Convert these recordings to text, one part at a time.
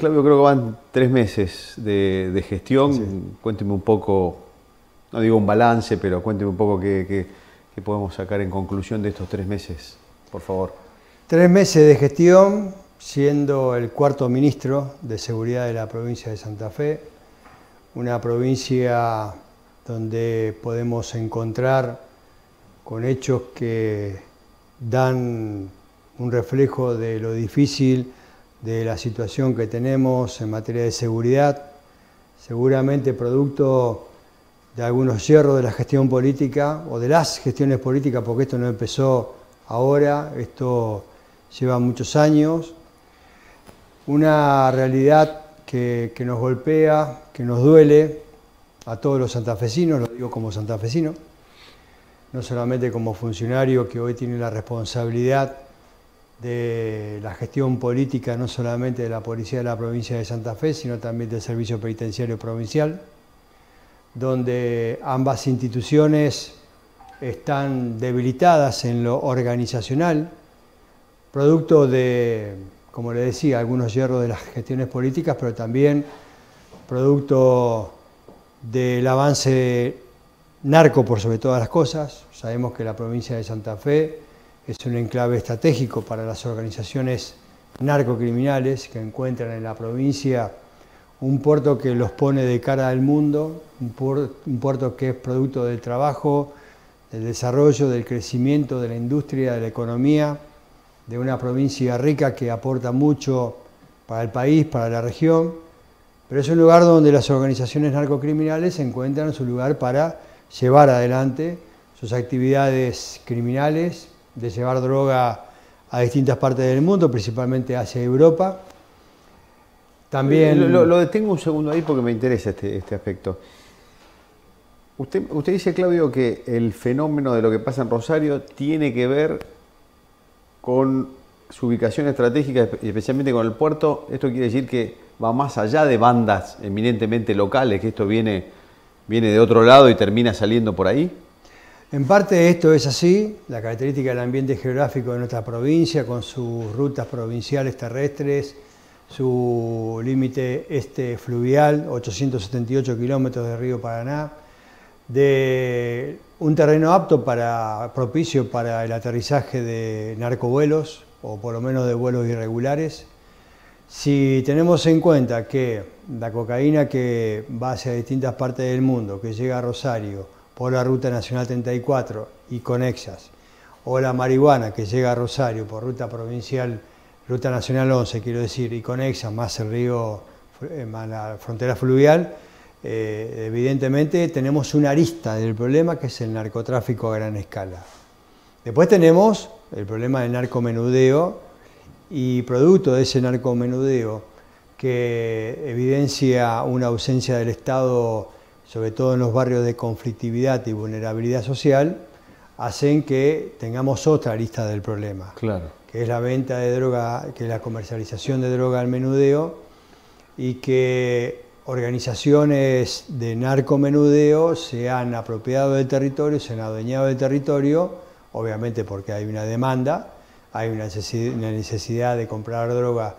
Claudio, creo que van 3 meses de gestión. Sí. Cuénteme un poco, no digo un balance, pero cuénteme un poco qué podemos sacar en conclusión de estos 3 meses, por favor. 3 meses de gestión, siendo el cuarto ministro de Seguridad de la provincia de Santa Fe, una provincia donde podemos encontrar con hechos que dan un reflejo de lo difícil de la situación que tenemos en materia de seguridad, seguramente producto de algunos yerros de la gestión política o de las gestiones políticas, porque esto no empezó ahora, esto lleva muchos años. Una realidad que nos golpea, que nos duele a todos los santafesinos, lo digo como santafesino, no solamente como funcionario que hoy tiene la responsabilidad de la gestión política, no solamente de la Policía de la Provincia de Santa Fe, sino también del Servicio Penitenciario Provincial, donde ambas instituciones están debilitadas en lo organizacional, producto de, como le decía, algunos yerros de las gestiones políticas, pero también producto del avance narco por sobre todas las cosas. Sabemos que la provincia de Santa Fe es un enclave estratégico para las organizaciones narcocriminales que encuentran en la provincia un puerto que los pone de cara al mundo, un puerto que es producto del trabajo, del desarrollo, del crecimiento de la industria, de la economía, de una provincia rica que aporta mucho para el país, para la región, pero es un lugar donde las organizaciones narcocriminales encuentran su lugar para llevar adelante sus actividades criminales, de llevar droga a distintas partes del mundo, principalmente hacia Europa. También... Lo detengo un segundo ahí porque me interesa este aspecto. Usted dice, Claudio, que el fenómeno de lo que pasa en Rosario tiene que ver con su ubicación estratégica, especialmente con el puerto. Esto quiere decir que va más allá de bandas eminentemente locales, que esto viene de otro lado y termina saliendo por ahí. En parte esto es así, la característica del ambiente geográfico de nuestra provincia, con sus rutas provinciales terrestres, su límite este fluvial, 878 kilómetros de río Paraná, de un terreno apto propicio para el aterrizaje de narcovuelos, o por lo menos de vuelos irregulares. Si tenemos en cuenta que la cocaína que va hacia distintas partes del mundo, que llega a Rosario por la Ruta Nacional 34 y conexas, o la marihuana que llega a Rosario por ruta provincial, Ruta Nacional 11, quiero decir, y conexas más el río, más la frontera fluvial, evidentemente tenemos una arista del problema que es el narcotráfico a gran escala. Después tenemos el problema del narcomenudeo, y producto de ese narcomenudeo que evidencia una ausencia del Estado, sobre todo en los barrios de conflictividad y vulnerabilidad social, hacen que tengamos otra arista del problema, claro, que es la venta de droga, que es la comercialización de droga al menudeo, y que organizaciones de narcomenudeo se han apropiado del territorio, se han adueñado del territorio, obviamente porque hay una demanda, hay una necesidad de comprar droga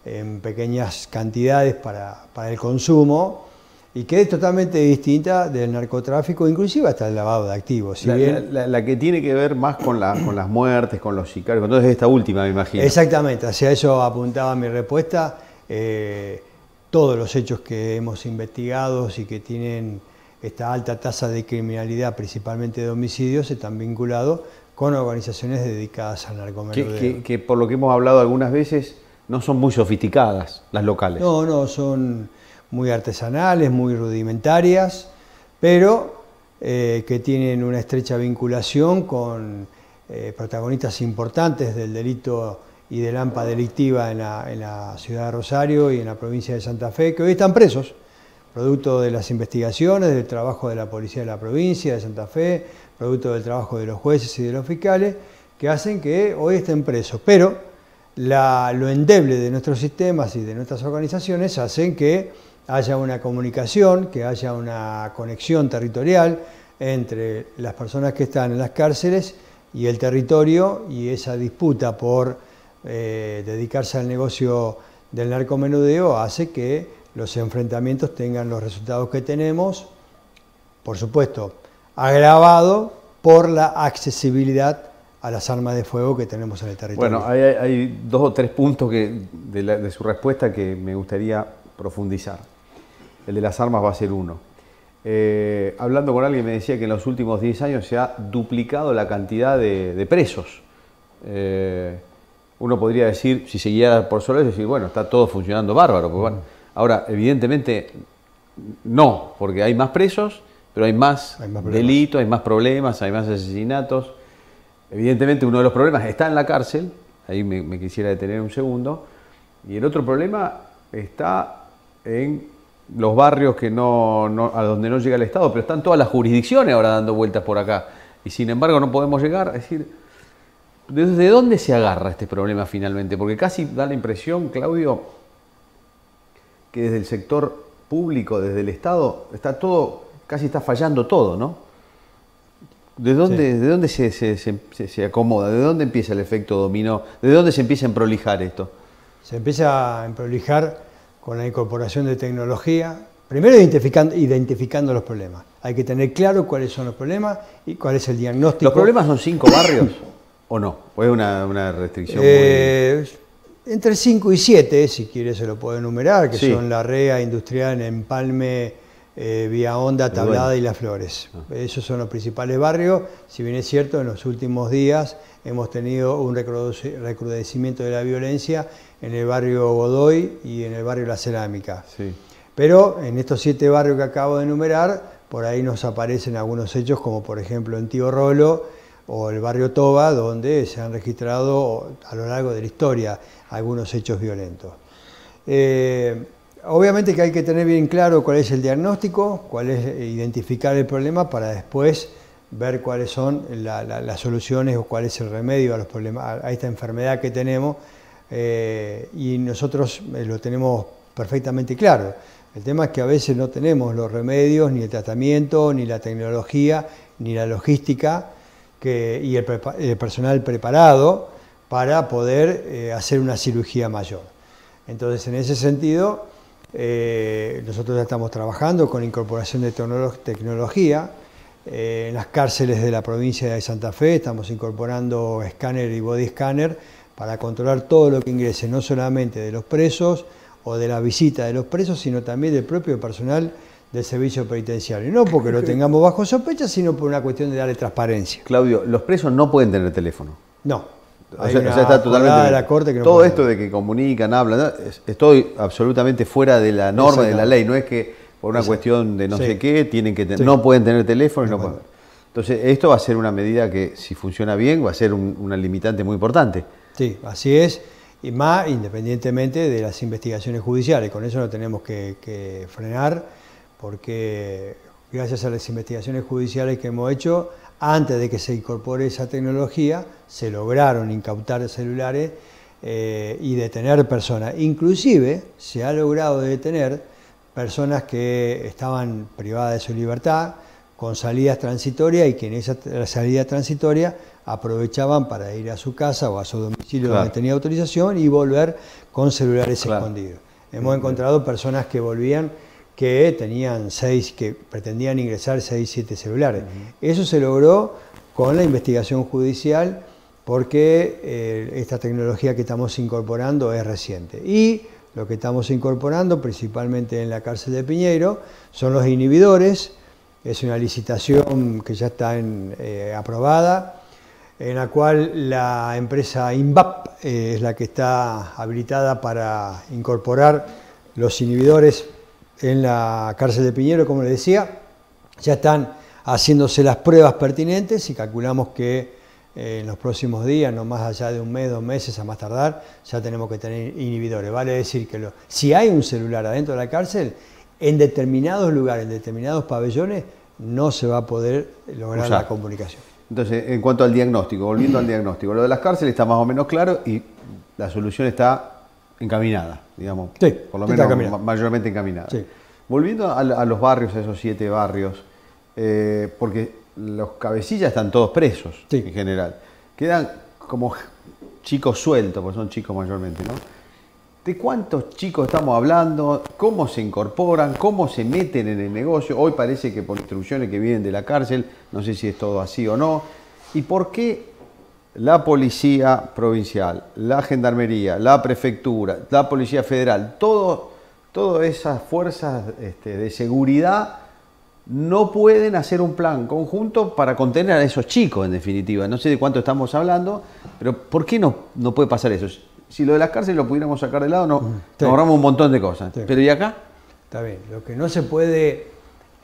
en pequeñas cantidades para el consumo, y que es totalmente distinta del narcotráfico, inclusive hasta el lavado de activos. Si la que tiene que ver más con las muertes, con los sicarios, entonces esta última, me imagino. Exactamente, hacia eso apuntaba mi respuesta. Todos los hechos que hemos investigado y que tienen esta alta tasa de criminalidad, principalmente de homicidios, están vinculados con organizaciones dedicadas al narcomenudeo. Que por lo que hemos hablado algunas veces, no son muy sofisticadas las locales. No, son muy artesanales, muy rudimentarias, pero que tienen una estrecha vinculación con protagonistas importantes del delito y del AMPA delictiva en la ciudad de Rosario y en la provincia de Santa Fe, que hoy están presos, producto de las investigaciones, del trabajo de la policía de la provincia de Santa Fe, producto del trabajo de los jueces y de los fiscales, que hacen que hoy estén presos. Pero lo endeble de nuestros sistemas y de nuestras organizaciones hacen que haya una comunicación, que haya una conexión territorial entre las personas que están en las cárceles y el territorio, y esa disputa por dedicarse al negocio del narcomenudeo hace que los enfrentamientos tengan los resultados que tenemos, por supuesto, agravado por la accesibilidad a las armas de fuego que tenemos en el territorio. Bueno, hay 2 o 3 puntos de su respuesta que me gustaría profundizar. El de las armas va a ser uno. Hablando con alguien me decía que en los últimos 10 años se ha duplicado la cantidad de presos. Uno podría decir, si se guiara por solo eso, decir, bueno, está todo funcionando bárbaro. Pues bueno, ahora, evidentemente, no, porque hay más presos, pero hay más delitos, hay más problemas, hay más asesinatos. Evidentemente, uno de los problemas está en la cárcel, ahí me quisiera detener un segundo, y el otro problema está en los barrios a donde no llega el Estado, pero están todas las jurisdicciones ahora dando vueltas por acá, y sin embargo no podemos llegar. Es decir, ¿desde dónde se agarra este problema finalmente? Porque casi da la impresión, Claudio, que desde el sector público, desde el Estado, está todo, casi está fallando todo, ¿no? ¿De dónde se acomoda? ¿De dónde empieza el efecto dominó? ¿De dónde se empieza a emprolijar esto? Se empieza a emprolijar con la incorporación de tecnología, primero identificando los problemas. Hay que tener claro cuáles son los problemas y cuál es el diagnóstico. ¿Los problemas son 5 barrios o no? ¿O es una restricción entre 5 y 7, si quiere se lo puedo enumerar, que son La Rea, Industrial, Empalme, Vía Honda, Tablada y Las Flores. Esos son los principales barrios. Si bien es cierto, en los últimos días hemos tenido un recrudecimiento de la violencia en el barrio Godoy y en el barrio La Cerámica. Sí. Pero en estos 7 barrios que acabo de enumerar, por ahí nos aparecen algunos hechos, como por ejemplo en Tío Rolo o el barrio Toba, donde se han registrado a lo largo de la historia algunos hechos violentos. Obviamente que hay que tener bien claro cuál es el diagnóstico, cuál es identificar el problema para después ver cuáles son las soluciones o cuál es el remedio a los problemas, a esta enfermedad que tenemos, y nosotros lo tenemos perfectamente claro. El tema es que a veces no tenemos los remedios, ni el tratamiento, ni la tecnología, ni la logística y el personal preparado para poder hacer una cirugía mayor. Entonces, en ese sentido, nosotros ya estamos trabajando con incorporación de tecnología. En las cárceles de la provincia de Santa Fe estamos incorporando escáner y body scanner para controlar todo lo que ingrese, no solamente de los presos o de la visita de los presos, sino también del propio personal del servicio penitenciario. No porque lo tengamos bajo sospecha, sino por una cuestión de darle transparencia. Claudio, los presos no pueden tener teléfono. No. O sea, está totalmente de la corte que no todo esto de que comunican, hablan, estoy absolutamente fuera de la norma, de la ley. No es que por una cuestión de no sé qué tienen que no pueden tener teléfono y no pueden. Entonces, esto va a ser una medida que, si funciona bien, va a ser una limitante muy importante. Sí, así es, y más independientemente de las investigaciones judiciales. Con eso no tenemos que frenar, porque gracias a las investigaciones judiciales que hemos hecho, antes de que se incorpore esa tecnología, se lograron incautar celulares y detener personas. Inclusive se ha logrado detener personas que estaban privadas de su libertad con salidas transitorias y que en esa salida transitoria aprovechaban para ir a su casa o a su domicilio donde tenía autorización y volver con celulares escondidos. Hemos encontrado personas que volvían que tenían que pretendían ingresar 6, 7 celulares. Eso se logró con la investigación judicial porque esta tecnología que estamos incorporando es reciente. Y lo que estamos incorporando, principalmente en la cárcel de Piñeiro, son los inhibidores. Es una licitación que ya está aprobada, en la cual la empresa INVAP es la que está habilitada para incorporar los inhibidores en la cárcel de Piñeiro, como les decía. Ya están haciéndose las pruebas pertinentes y calculamos que en los próximos días, no más allá de un mes, 2 meses a más tardar, ya tenemos que tener inhibidores. Vale decir que si hay un celular adentro de la cárcel, en determinados lugares, en determinados pabellones, no se va a poder lograr la comunicación. Entonces, en cuanto al diagnóstico, volviendo al diagnóstico, lo de las cárceles está más o menos claro y la solución está encaminada, digamos, sí, por lo menos mayormente encaminada. Sí. Volviendo a los barrios, a esos 7 barrios, porque los cabecillas están todos presos en general, quedan como chicos sueltos, porque son chicos mayormente, ¿no? ¿De cuántos chicos estamos hablando? ¿Cómo se incorporan? ¿Cómo se meten en el negocio? Hoy parece que por instrucciones que vienen de la cárcel, no sé si es todo así o no. ¿Y por qué la policía provincial, la gendarmería, la prefectura, la policía federal, todas esas fuerzas de seguridad no pueden hacer un plan conjunto para contener a esos chicos, en definitiva? No sé de cuánto estamos hablando, pero ¿por qué no puede pasar eso? Si lo de las cárceles lo pudiéramos sacar de lado, nos ahorramos un montón de cosas. Sí. Pero ¿y acá? Está bien, lo que no se puede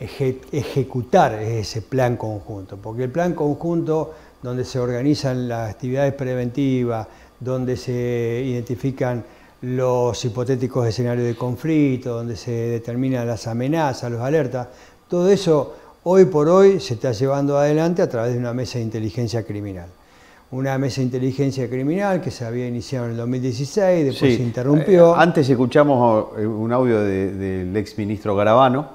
ejecutar es ese plan conjunto, porque el plan conjunto, donde se organizan las actividades preventivas, donde se identifican los hipotéticos escenarios de conflicto, donde se determinan las amenazas, los alertas, todo eso hoy por hoy se está llevando adelante a través de una mesa de inteligencia criminal. Una mesa de inteligencia criminal que se había iniciado en el 2016, después Sí. se interrumpió. Antes escuchamos un audio del exministro Garabano,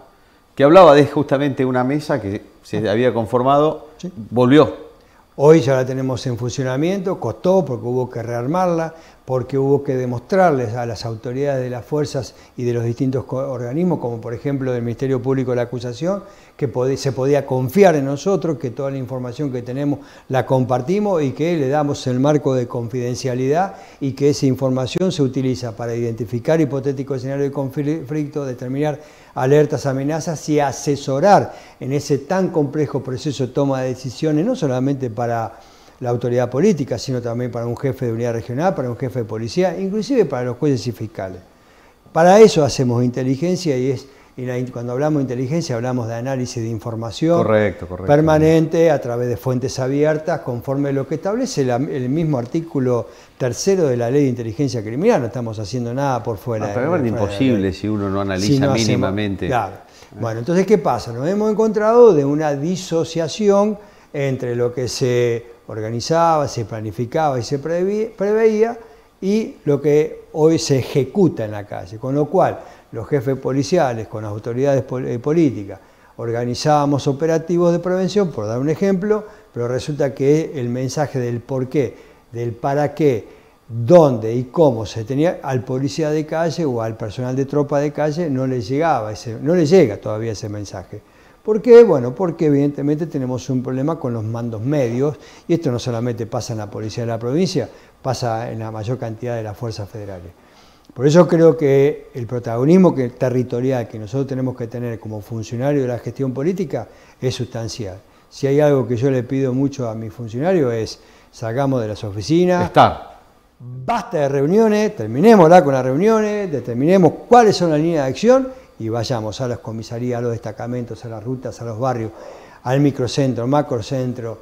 que hablaba de justamente una mesa que se había conformado, Sí. volvió. Hoy ya la tenemos en funcionamiento, costó porque hubo que rearmarla, porque hubo que demostrarles a las autoridades de las fuerzas y de los distintos organismos, como por ejemplo del Ministerio Público de la Acusación, que se podía confiar en nosotros, que toda la información que tenemos la compartimos y que le damos el marco de confidencialidad y que esa información se utiliza para identificar hipotéticos escenarios de conflicto, determinar alertas, amenazas y asesorar en ese tan complejo proceso de toma de decisiones, no solamente para la autoridad política, sino también para un jefe de unidad regional, para un jefe de policía, inclusive para los jueces y fiscales. Para eso hacemos inteligencia y cuando hablamos de inteligencia hablamos de análisis de información permanente a través de fuentes abiertas, conforme a lo que establece el mismo artículo 3º de la Ley de Inteligencia Criminal. No estamos haciendo nada por fuera. Pero es imposible si uno no analiza si no mínimamente. Claro. Bueno, entonces, ¿qué pasa? Nos hemos encontrado de una disociación entre lo que se organizaba, se planificaba y se preveía y lo que hoy se ejecuta en la calle. Con lo cual, los jefes policiales con las autoridades políticas organizábamos operativos de prevención, por dar un ejemplo, pero resulta que el mensaje del por qué, del para qué, dónde y cómo se tenía al policía de calle o al personal de tropa de calle no le llegaba, no le llega todavía ese mensaje. ¿Por qué? Bueno, porque evidentemente tenemos un problema con los mandos medios y esto no solamente pasa en la policía de la provincia, pasa en la mayor cantidad de las fuerzas federales. Por eso creo que el protagonismo territorial que nosotros tenemos que tener como funcionarios de la gestión política es sustancial. Si hay algo que yo le pido mucho a mis funcionarios es salgamos de las oficinas, basta de reuniones, terminémosla con las reuniones, determinemos cuáles son las líneas de acción y vayamos a las comisarías, a los destacamentos, a las rutas, a los barrios, al microcentro, macrocentro,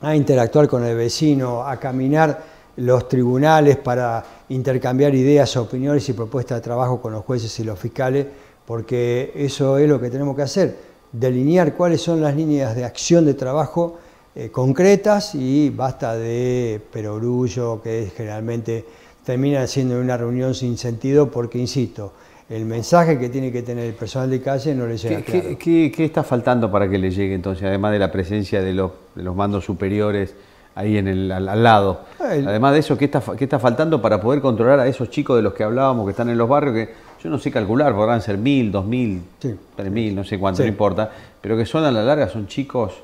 a interactuar con el vecino, a caminar los tribunales para intercambiar ideas, opiniones y propuestas de trabajo con los jueces y los fiscales, porque eso es lo que tenemos que hacer, delinear cuáles son las líneas de acción de trabajo concretas y basta de perogrullo que generalmente termina siendo una reunión sin sentido porque, insisto, el mensaje que tiene que tener el personal de calle no le llega claro. ¿Qué está faltando para que le llegue entonces, además de la presencia de los mandos superiores ahí al lado? Además de eso, ¿qué está faltando para poder controlar a esos chicos de los que hablábamos que están en los barrios, que yo no sé calcular, podrán ser 1000, 2000, 3000, no sé cuánto, no importa, pero que son a la larga, son chicos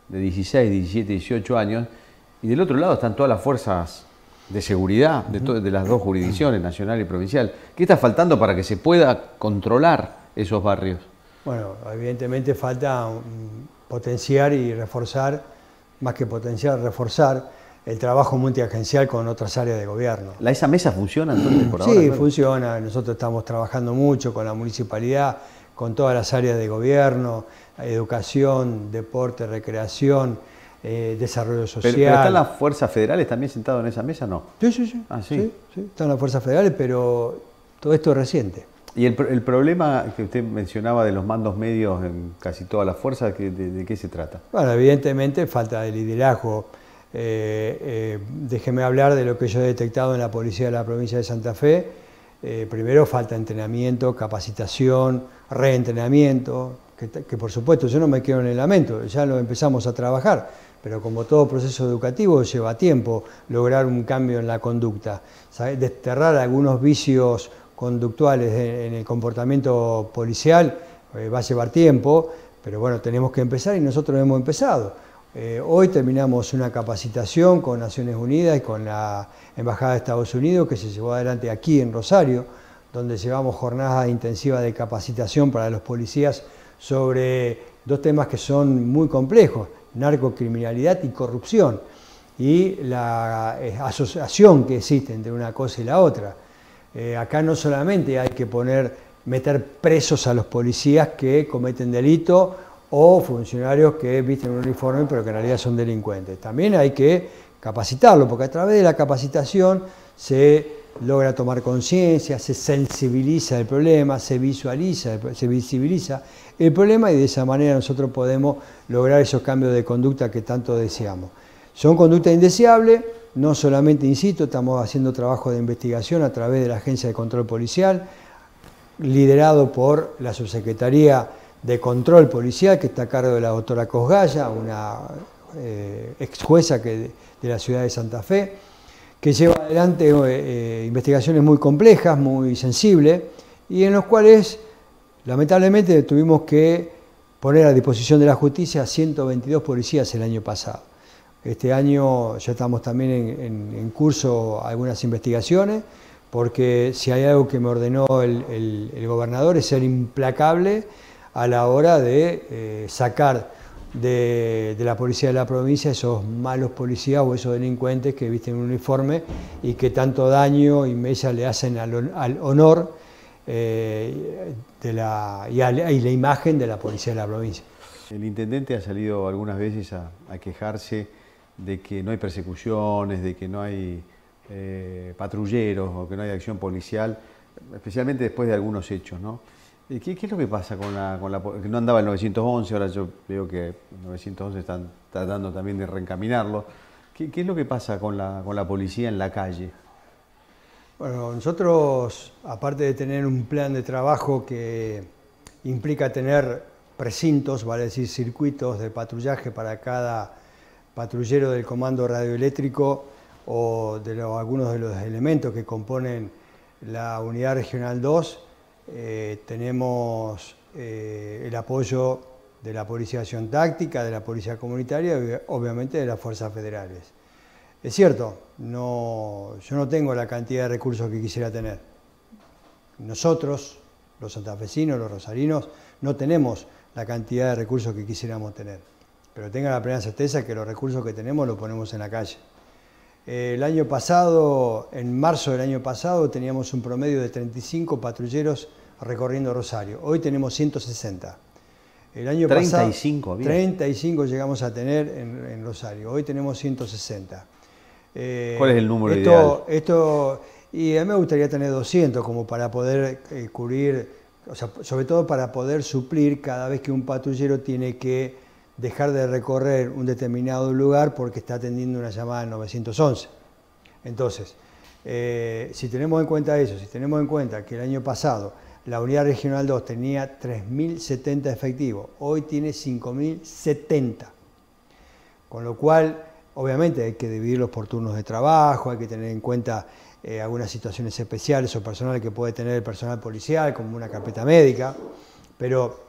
de 16, 17, 18 años, y del otro lado están todas las fuerzas de seguridad de las dos jurisdicciones, nacional y provincial. ¿Qué está faltando para que se pueda controlar esos barrios? Bueno, evidentemente falta potenciar y reforzar, más que potenciar, reforzar el trabajo multiagencial con otras áreas de gobierno. ¿Esa mesa funciona entonces por ahora? Sí, funciona. Nosotros estamos trabajando mucho con la municipalidad, con todas las áreas de gobierno, educación, deporte, recreación, desarrollo social. ¿Pero están las fuerzas federales también sentadas en esa mesa, no? Sí. Ah, ¿sí? Sí, están las fuerzas federales, pero todo esto es reciente. Y el problema que usted mencionaba de los mandos medios en casi todas las fuerzas, ¿de qué se trata? Bueno, evidentemente falta de liderazgo. Déjeme hablar de lo que yo he detectado en la policía de la provincia de Santa Fe. Primero falta entrenamiento, capacitación, reentrenamiento, que por supuesto yo no me quedo en el lamento, ya lo empezamos a trabajar, pero como todo proceso educativo lleva tiempo lograr un cambio en la conducta. Desterrar algunos vicios conductuales en el comportamiento policial va a llevar tiempo, pero bueno, tenemos que empezar y nosotros hemos empezado. Hoy terminamos una capacitación con Naciones Unidas y con la Embajada de Estados Unidos que se llevó adelante aquí en Rosario, donde llevamos jornadas intensivas de capacitación para los policías sobre dos temas que son muy complejos: narcocriminalidad y corrupción, y la asociación que existe entre una cosa y la otra. Acá no solamente hay que meter presos a los policías que cometen delito o funcionarios que visten un uniforme pero que en realidad son delincuentes. También hay que capacitarlo, porque a través de la capacitación se logra tomar conciencia, se sensibiliza el problema, se visibiliza el problema, y de esa manera nosotros podemos lograr esos cambios de conducta que tanto deseamos. Son conductas indeseables, no solamente, insisto, estamos haciendo trabajo de investigación a través de la Agencia de Control Policial, liderado por la Subsecretaría de Control Policial, que está a cargo de la doctora Cosgaya, una ex jueza de la ciudad de Santa Fe, que lleva adelante investigaciones muy complejas, muy sensibles, y en los cuales lamentablemente tuvimos que poner a disposición de la justicia a 122 policías el año pasado. Este año ya estamos también en curso algunas investigaciones, porque si hay algo que me ordenó el gobernador es ser implacable a la hora de sacar de la policía de la provincia esos malos policías o esos delincuentes que visten un uniforme y que tanto daño y mella le hacen al honor y la imagen de la policía de la provincia. El intendente ha salido algunas veces a quejarse de que no hay persecuciones, de que no hay patrulleros o que no hay acción policial, especialmente después de algunos hechos, ¿no? ¿Qué es lo que pasa con la que no andaba el 911? Ahora yo veo que el 911 están tratando también de reencaminarlo. ¿Qué es lo que pasa con la policía en la calle? Bueno, nosotros, aparte de tener un plan de trabajo que implica tener precintos, vale decir circuitos de patrullaje para cada patrullero del comando radioeléctrico o de algunos de los elementos que componen la unidad regional 2, tenemos el apoyo de la Policía de Acción Táctica, de la Policía Comunitaria y obviamente de las Fuerzas Federales. Es cierto, yo no tengo la cantidad de recursos que quisiera tener. Nosotros, los santafesinos, los rosarinos, no tenemos la cantidad de recursos que quisiéramos tener. Pero tenga la plena certeza que los recursos que tenemos los ponemos en la calle. El año pasado, en marzo del año pasado, teníamos un promedio de 35 patrulleros recorriendo Rosario. Hoy tenemos 160. El año 35, pasado, 35 llegamos a tener en Rosario. Hoy tenemos 160. ¿Cuál es el número ideal? Y a mí me gustaría tener 200 como para poder cubrir, o sea, sobre todo para poder suplir cada vez que un patrullero tiene que dejar de recorrer un determinado lugar porque está atendiendo una llamada al 911. Entonces, si tenemos en cuenta eso, si tenemos en cuenta que el año pasado la unidad regional 2 tenía 3.070 efectivos, hoy tiene 5.070. Con lo cual, obviamente hay que dividirlos por turnos de trabajo, hay que tener en cuenta algunas situaciones especiales o personales que puede tener el personal policial, como una carpeta médica, pero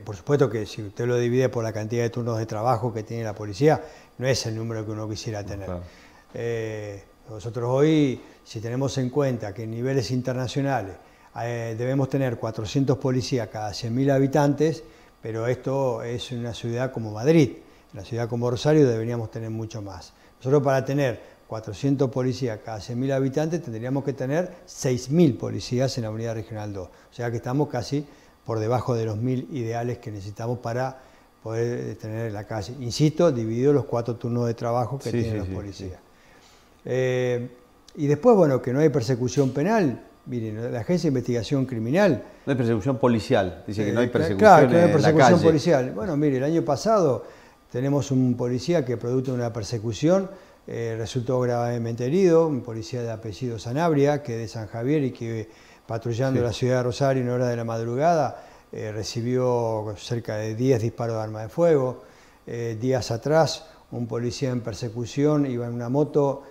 por supuesto que si usted lo divide por la cantidad de turnos de trabajo que tiene la policía, no es el número que uno quisiera tener. Claro. Nosotros hoy, si tenemos en cuenta que en niveles internacionales debemos tener 400 policías cada 100.000 habitantes, pero esto es una ciudad como Madrid. En la ciudad como Rosario deberíamos tener mucho más. Nosotros para tener 400 policías cada 100.000 habitantes tendríamos que tener 6.000 policías en la unidad regional 2. O sea que estamos casi por debajo de los 1.000 ideales que necesitamos para poder tener en la calle. Insisto, dividido los 4 turnos de trabajo que tienen los policías. Y después, bueno, que no hay persecución penal. Miren, la Agencia de Investigación Criminal... No hay persecución policial, dice que no hay persecución claro, que no hay persecución en la calle. Policial. Bueno, mire, el año pasado tenemos un policía que producto de una persecución resultó gravemente herido, un policía de apellido Sanabria, que es de San Javier y que patrullando la ciudad de Rosario en hora de la madrugada recibió cerca de 10 disparos de arma de fuego. días atrás, un policía en persecución iba en una moto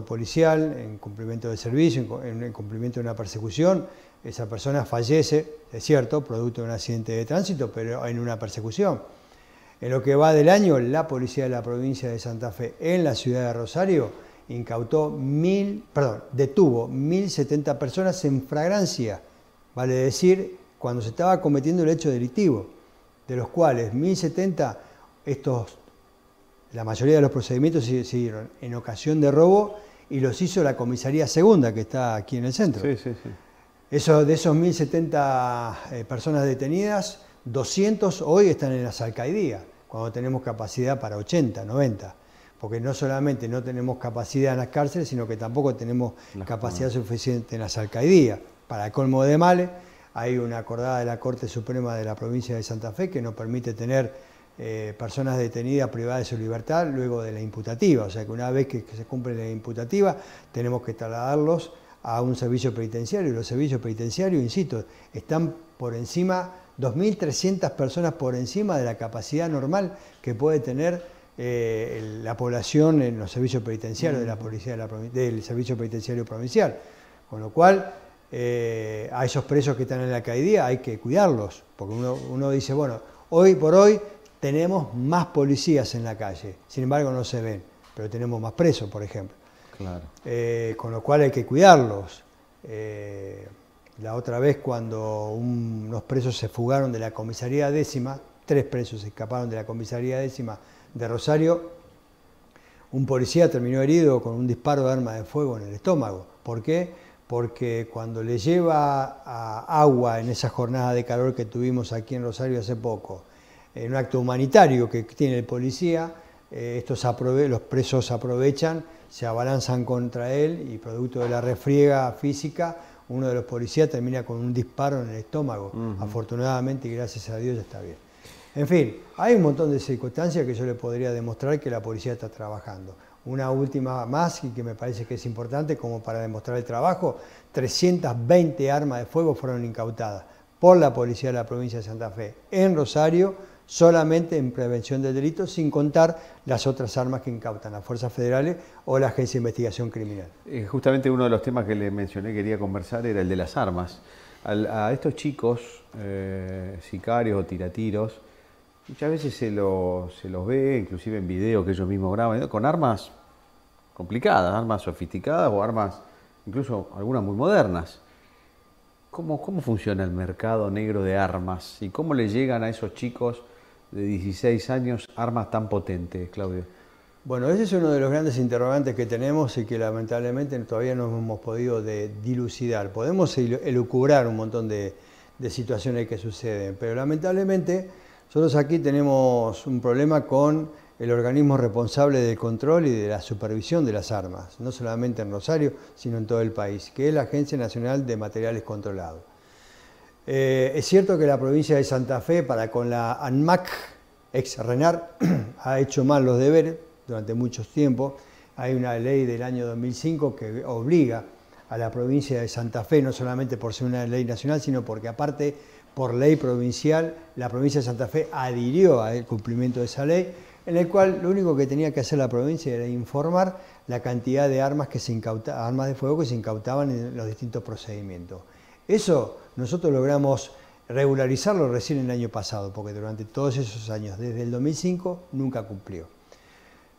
policial, en cumplimiento de servicio, en cumplimiento de una persecución. Esa persona fallece, es cierto, producto de un accidente de tránsito, pero en una persecución. En lo que va del año, la policía de la provincia de Santa Fe, en la ciudad de Rosario, detuvo 1.070 personas en flagrancia, vale decir, cuando se estaba cometiendo el hecho delictivo, de los cuales 1.070, la mayoría de los procedimientos se dieron en ocasión de robo y los hizo la comisaría segunda, que está aquí en el centro. Sí, sí, sí. De esos 1.070 personas detenidas, 200 hoy están en las alcaidías, cuando tenemos capacidad para 80, 90. Porque no solamente no tenemos capacidad en las cárceles, sino que tampoco tenemos capacidad suficiente en las alcaidías. Para el colmo de males, hay una acordada de la Corte Suprema de la provincia de Santa Fe que nos permite tener personas detenidas privadas de su libertad luego de la imputativa. O sea que una vez que se cumple la imputativa, tenemos que trasladarlos a un servicio penitenciario. Y los servicios penitenciarios, insisto, están por encima, 2.300 personas por encima de la capacidad normal que puede tener la población en los servicios penitenciarios de la policía del servicio penitenciario provincial. Con lo cual, a esos presos que están en la alcaidía hay que cuidarlos, porque uno dice, bueno, hoy por hoy tenemos más policías en la calle, sin embargo no se ven, pero tenemos más presos, por ejemplo. Claro. Con lo cual hay que cuidarlos. La otra vez cuando unos presos se fugaron de la comisaría décima, 3 presos se escaparon de la comisaría décima de Rosario, un policía terminó herido con un disparo de arma de fuego en el estómago. ¿Por qué? Porque cuando le lleva agua en esa jornada de calor que tuvimos aquí en Rosario hace poco, en un acto humanitario que tiene el policía, los presos aprovechan, se abalanzan contra él y producto de la refriega física, uno de los policías termina con un disparo en el estómago. Afortunadamente y gracias a Dios está bien. En fin, hay un montón de circunstancias que yo le podría demostrar que la policía está trabajando. Una última más y que me parece que es importante como para demostrar el trabajo, 320 armas de fuego fueron incautadas por la policía de la provincia de Santa Fe en Rosario, solamente en prevención del delito, sin contar las otras armas que incautan las fuerzas federales o la Agencia de Investigación Criminal. Justamente uno de los temas que le mencioné, quería conversar, era el de las armas. A estos chicos, sicarios o tiratiros, muchas veces se los ve, inclusive en video que ellos mismos graban, con armas complicadas, armas sofisticadas o armas, incluso algunas muy modernas. ¿Cómo funciona el mercado negro de armas y cómo le llegan a esos chicos de 16 años armas tan potentes, Claudio? Bueno, ese es uno de los grandes interrogantes que tenemos y que lamentablemente todavía no hemos podido dilucidar. Podemos elucubrar un montón de situaciones que suceden, pero lamentablemente nosotros aquí tenemos un problema con el organismo responsable del control y de la supervisión de las armas, no solamente en Rosario, sino en todo el país, que es la Agencia Nacional de Materiales Controlados. Es cierto que la provincia de Santa Fe, para con la ANMAC, ex RENAR, ha hecho mal los deberes durante mucho tiempo. Hay una ley del año 2005 que obliga a la provincia de Santa Fe, no solamente por ser una ley nacional, sino porque aparte, por ley provincial, la provincia de Santa Fe adhirió al cumplimiento de esa ley, en el cual lo único que tenía que hacer la provincia era informar la cantidad de armas armas de fuego que se incautaban en los distintos procedimientos. Eso nosotros logramos regularizarlo recién el año pasado, porque durante todos esos años, desde el 2005, nunca cumplió.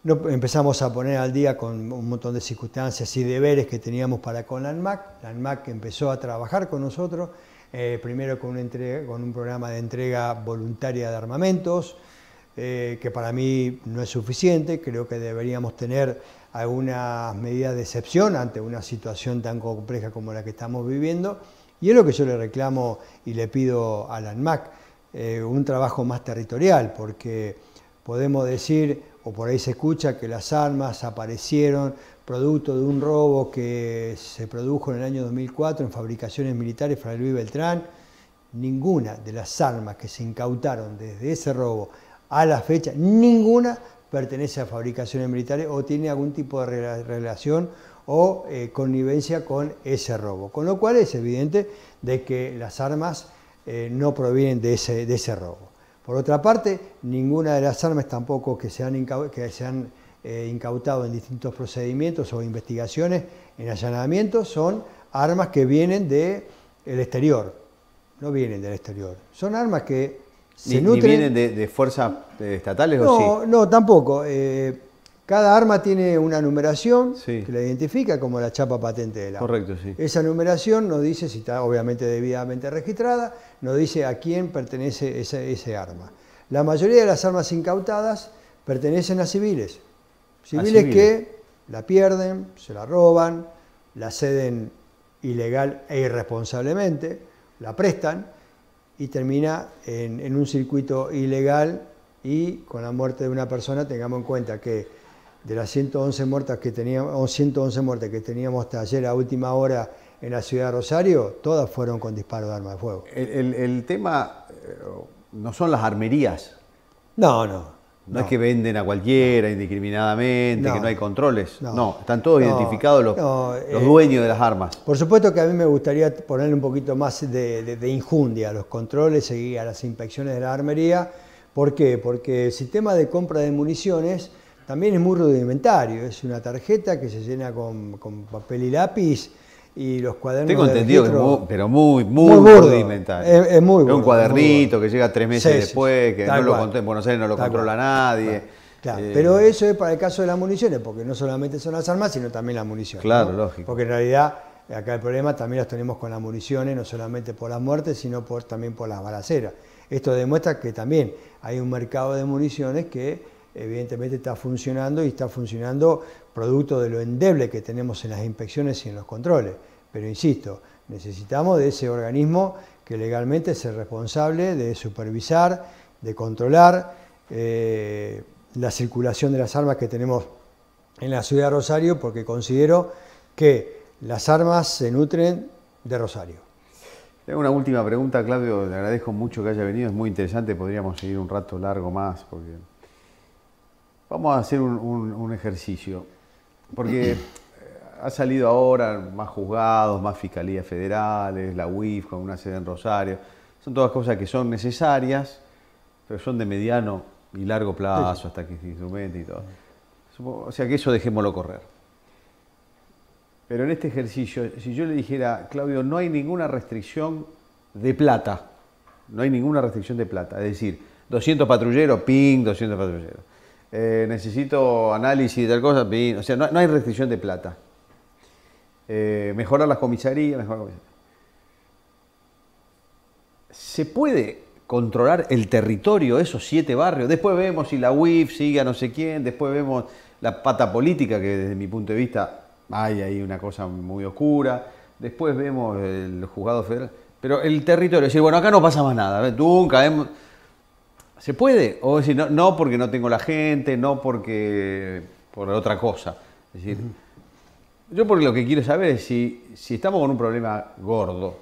Empezamos a poner al día con un montón de circunstancias y deberes que teníamos para con la ANMAC. La ANMAC empezó a trabajar con nosotros, primero con un programa de entrega voluntaria de armamentos, que para mí no es suficiente. Creo que deberíamos tener algunas medidas de excepción ante una situación tan compleja como la que estamos viviendo. Y es lo que yo le reclamo y le pido a la ANMAC, un trabajo más territorial, porque podemos decir, o por ahí se escucha, que las armas aparecieron producto de un robo que se produjo en el año 2004 en fabricaciones militares Fray Luis Beltrán. Ninguna de las armas que se incautaron desde ese robo a la fecha, ninguna pertenece a fabricaciones militares o tiene algún tipo de relación o connivencia con ese robo. Con lo cual es evidente de que las armas no provienen de ese robo. Por otra parte, ninguna de las armas tampoco que se han incautado en distintos procedimientos o investigaciones en allanamientos son armas que vienen del exterior, no vienen del exterior. Son armas que se nutren... ¿Ni vienen de fuerzas estatales no, o sí? No, tampoco. Cada arma tiene una numeración Sí. que la identifica como la chapa patente del arma. Correcto, sí. Esa numeración nos dice, si está obviamente debidamente registrada, nos dice a quién pertenece ese arma. La mayoría de las armas incautadas pertenecen a civiles. Civiles que la pierden, se la roban, la ceden ilegal e irresponsablemente, la prestan y termina en un circuito ilegal y con la muerte de una persona. Tengamos en cuenta que de las 111 muertes que teníamos hasta ayer a última hora en la ciudad de Rosario, todas fueron con disparo de arma de fuego. El tema no son las armerías. No No es que venden a cualquiera indiscriminadamente, que no hay controles. No. No, están todos identificados los dueños de las armas. Por supuesto que a mí me gustaría ponerle un poquito más de injundia a los controles y a las inspecciones de la armería. ¿Por qué? Porque el sistema de compra de municiones también es muy rudimentario. Es una tarjeta que se llena con papel y lápiz y los cuadernos. Tengo entendido que es muy rudimentario. Es muy burdo. Es un cuadernito que llega 3 meses después, que en Buenos Aires no lo controla nadie. Claro. Pero eso es para el caso de las municiones, porque no solamente son las armas, sino también las municiones. Claro, ¿no? lógico. Porque en realidad acá el problema también las tenemos con las municiones, no solamente por las muertes, sino también por las balaceras. Esto demuestra que también hay un mercado de municiones que evidentemente está funcionando y está funcionando producto de lo endeble que tenemos en las inspecciones y en los controles. Pero insisto, necesitamos de ese organismo que legalmente es el responsable de supervisar, de controlar la circulación de las armas que tenemos en la ciudad de Rosario, porque considero que las armas se nutren de Rosario. Tengo una última pregunta, Claudio. Le agradezco mucho que haya venido, es muy interesante. Podríamos seguir un rato largo más, porque vamos a hacer un ejercicio. Porque ha salido ahora más juzgados, más fiscalías federales, la UIF con una sede en Rosario. Son todas cosas que son necesarias, pero son de mediano y largo plazo hasta que se instrumente y todo. O sea que eso dejémoslo correr. Pero en este ejercicio, si yo le dijera, Claudio, no hay ninguna restricción de plata, no hay ninguna restricción de plata, es decir, 200 patrulleros, ping, 200 patrulleros. Necesito análisis de tal cosa, ping, o sea, no hay restricción de plata. Mejorar las comisarías, ¿Se puede controlar el territorio, esos 7 barrios? Después vemos si la UIF sigue a no sé quién, después vemos la pata política, que desde mi punto de vista hay ahí una cosa muy oscura, después vemos el juzgado federal, pero el territorio, decir, bueno, acá no pasa más nada, nunca hemos... ¿Se puede? O decir, no porque no tengo la gente, no porque por otra cosa. Es decir, yo porque lo que quiero saber es si estamos con un problema gordo,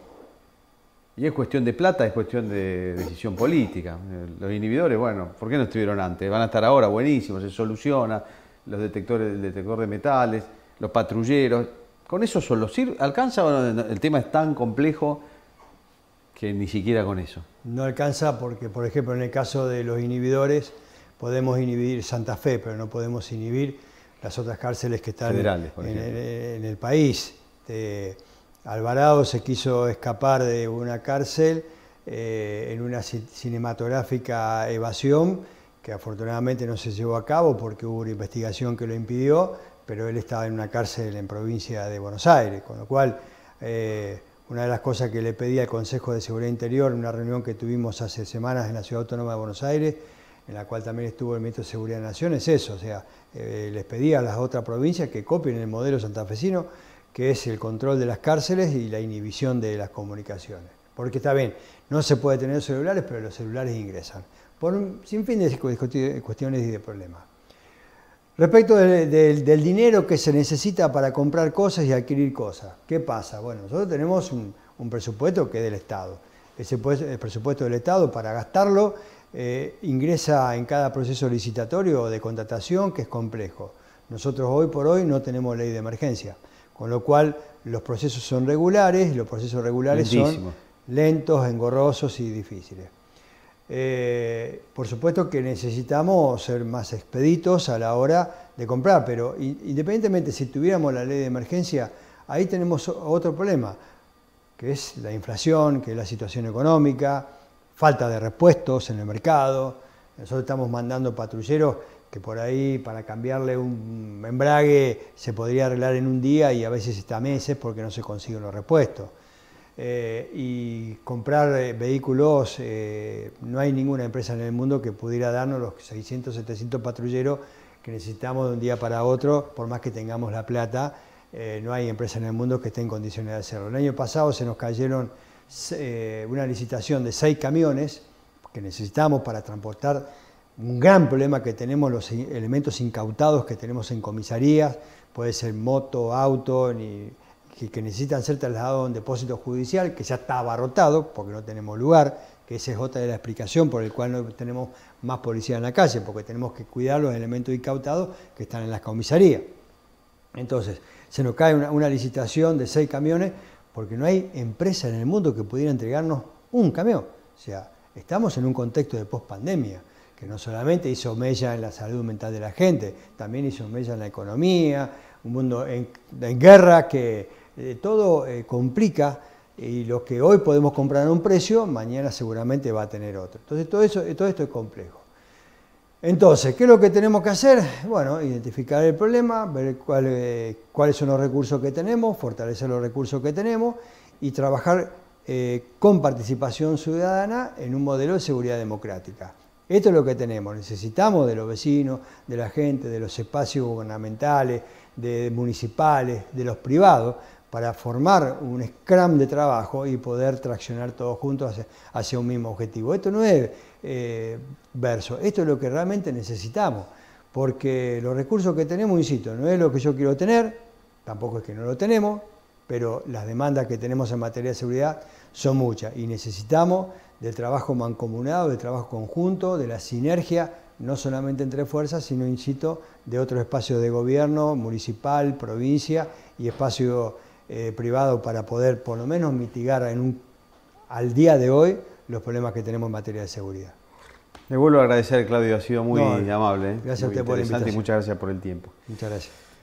y es cuestión de plata, es cuestión de decisión política. Los inhibidores, bueno, ¿por qué no estuvieron antes? Van a estar ahora, buenísimo, se soluciona, los detectores, el detector de metales, los patrulleros, ¿con eso solo alcanza o no? El tema es tan complejo que ni siquiera con eso. No alcanza porque, por ejemplo, en el caso de los inhibidores, podemos inhibir Santa Fe, pero no podemos inhibir las otras cárceles que están federales, en el país. Alvarado se quiso escapar de una cárcel en una cinematográfica evasión, que afortunadamente no se llevó a cabo porque hubo una investigación que lo impidió, pero él estaba en una cárcel en provincia de Buenos Aires, con lo cual una de las cosas que le pedí al Consejo de Seguridad Interior en una reunión que tuvimos hace semanas en la Ciudad Autónoma de Buenos Aires, en la cual también estuvo el Ministro de Seguridad de la Nación, es eso, o sea, les pedí a las otras provincias que copien el modelo santafesino, que es el control de las cárceles y la inhibición de las comunicaciones. Porque está bien, no se puede tener celulares, pero los celulares ingresan, por un sinfín de cuestiones y de problemas. Respecto del dinero que se necesita para comprar cosas y adquirir cosas, ¿qué pasa? Bueno, nosotros tenemos un presupuesto que es del Estado. El presupuesto del Estado, para gastarlo, ingresa en cada proceso licitatorio de contratación, que es complejo. Nosotros hoy por hoy no tenemos ley de emergencia, con lo cual los procesos son regulares, y los procesos regulares son lentos, engorrosos y difíciles. Por supuesto que necesitamos ser más expeditos a la hora de comprar, pero independientemente si tuviéramos la ley de emergencia, ahí tenemos otro problema, que es la inflación, que es la situación económica, falta de repuestos en el mercado. Nosotros estamos mandando patrulleros que por ahí para cambiarle un embrague se podría arreglar en un día y a veces está meses porque no se consiguen los repuestos. Y comprar vehículos, no hay ninguna empresa en el mundo que pudiera darnos los 600, 700 patrulleros que necesitamos de un día para otro, por más que tengamos la plata. No hay empresa en el mundo que esté en condiciones de hacerlo. El año pasado se nos cayeron una licitación de 6 camiones que necesitamos para transportar un gran problema que tenemos, los elementos incautados que tenemos en comisarías, puede ser moto, auto, que necesitan ser trasladados a un depósito judicial que ya está abarrotado porque no tenemos lugar, que esa es otra de la explicación por el cual no tenemos más policía en la calle, porque tenemos que cuidar los elementos incautados que están en las comisarías. Entonces, se nos cae una licitación de 6 camiones porque no hay empresa en el mundo que pudiera entregarnos un camión. O sea, estamos en un contexto de pospandemia, que no solamente hizo mella en la salud mental de la gente, también hizo mella en la economía, un mundo en guerra que todo complica, y lo que hoy podemos comprar a un precio, mañana seguramente va a tener otro. Entonces todo esto es complejo. Entonces, ¿qué es lo que tenemos que hacer? Bueno, identificar el problema, ver cuáles son los recursos que tenemos, fortalecer los recursos que tenemos y trabajar con participación ciudadana en un modelo de seguridad democrática. Esto es lo que tenemos, necesitamos de los vecinos, de la gente, de los espacios gubernamentales, de municipales, de los privados, para formar un scrum de trabajo y poder traccionar todos juntos hacia un mismo objetivo. Esto no es verso, esto es lo que realmente necesitamos, porque los recursos que tenemos, insisto, no es lo que yo quiero tener, tampoco es que no lo tenemos, pero las demandas que tenemos en materia de seguridad son muchas y necesitamos del trabajo mancomunado, del trabajo conjunto, de la sinergia, no solamente entre fuerzas, sino, insisto, de otros espacios de gobierno, municipal, provincia y espacio privado para poder por lo menos mitigar al día de hoy los problemas que tenemos en materia de seguridad. Le vuelvo a agradecer, Claudio, ha sido muy amable. Gracias a usted por la invitación. Y muchas gracias por el tiempo. Muchas gracias.